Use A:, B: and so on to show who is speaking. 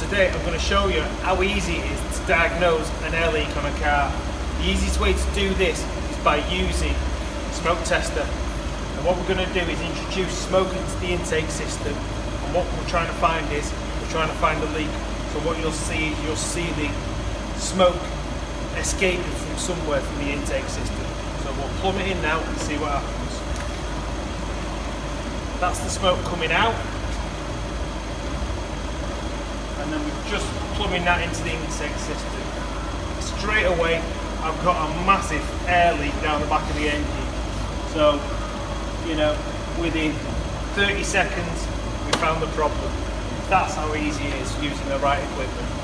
A: today I'm going to show you how easy it is to diagnose an air leak on a car. The easiest way to do this is by using a smoke tester. And what we're going to do is introduce smoke into the intake system, and what we're trying to find is, we're trying to find a leak. So what you'll see is you'll see the smoke escaping from somewhere from the intake system. So we'll plumb it in now and see what happens. That's the smoke coming out. And then we're just plumbing that into the intake system. Straight away, I've got a massive air leak down the back of the engine. So, you know, within 30 seconds, we found the problem. That's how easy it is using the right equipment.